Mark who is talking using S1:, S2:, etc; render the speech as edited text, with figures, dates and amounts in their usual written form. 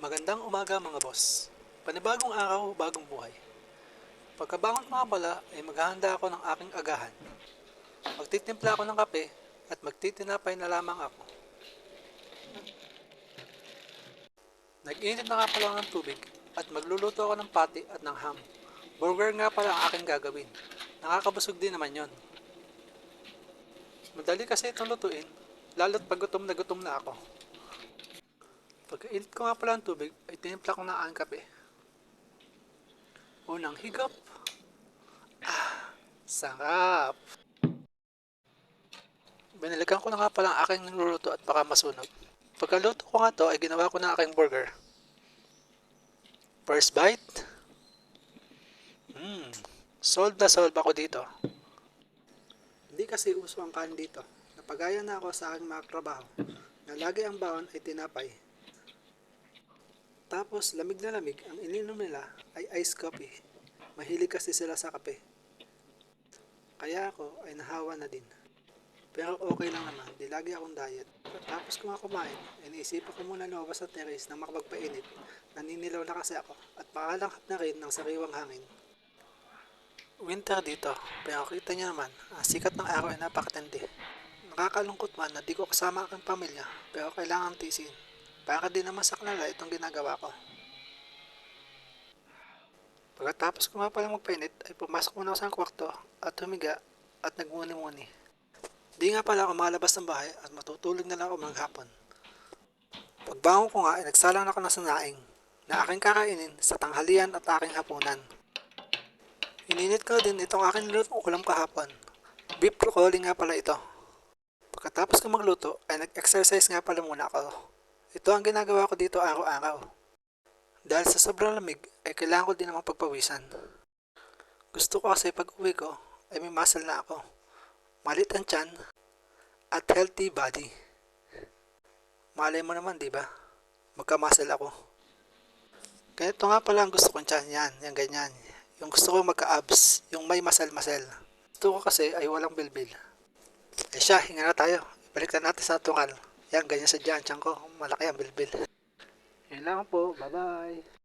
S1: Magandang umaga mga boss. Panibagong araw, bagong buhay. Pagkabangon ko nga pala ay maghahanda ako ng aking agahan. Magtitimpla ako ng kape at magtitinapay na lamang ako. Nag-init na nga pala ng tubig at magluluto ako ng pati at ng ham. Burger nga pala ang aking gagawin. Nakakabusog din naman yon. Madali kasi itong lutuin, lalo't pag gutom na ako. Pagkainit ko nga pala ng tubig ay tinimpla ko na ang kape. Unang higop. Sarap! Binalikan ko na nga pala ang aking niluluto at baka masunog. Pagkaluto ko nga to ay ginawa ko na aking burger. First bite. Solve ako dito. Hindi kasi uso ang kanin dito. Napagaya na ako sa aking mga trabaho na lagi ang baon ay tinapay. Tapos lamig na lamig ang ininom nila ay iced coffee. Mahilig kasi sila sa kape. Kaya ako ay nahawa na din. Pero okay lang naman, di lagi akong diet. Tapos kung ako kumain, iniisipan ko muna lumabas sa terrace nang makapagpainit. Naninilaw na kasi ako at makalanghap na rin ng sariwang hangin. Winter dito, pero kita niyo naman, ang sikat ng araw ay napakatindi. Nakakalungkot man na di ko kasama aking pamilya, pero kailangan tiisin. Para din naman sa kanila itong ginagawa ko. Pagkatapos ko nga palang magpainit, ay pumasok muna ako sa kwarto at humiga at nagmuni-muni. Di nga pala ako malabas ng bahay at matutulog na lang ako maghapon. Pagbangon ko nga ay nagsalang ako ng sanaing na aking kakainin sa tanghalian at aking hapunan. Ininit ko din itong aking nilutong ulam kahapon. Beef broccoli nga pala ito. Pagkatapos ko magluto ay nag-exercise nga pala muna ako. Ito ang ginagawa ko dito araw-araw. Dahil sa sobrang lamig ay kailangan ko din namang pagpawisan. Gusto ko kasi pag uwi ko ay may muscle na ako. Malit ang tiyan at healthy body. Malay mo naman, di ba? Magka-muscle ako. Ganito nga pala ang gusto kong tiyan. Yan ganyan. Yung gusto ko magka-abs, yung may muscle-muscle. Gusto ko kasi ay walang bilbil. Eh siya, hinga na tayo. Ibalik na natin sa tungal. Yan, ganyan sa tiyan ko. Malaki ang bilbil. Yan lang po. Bye-bye.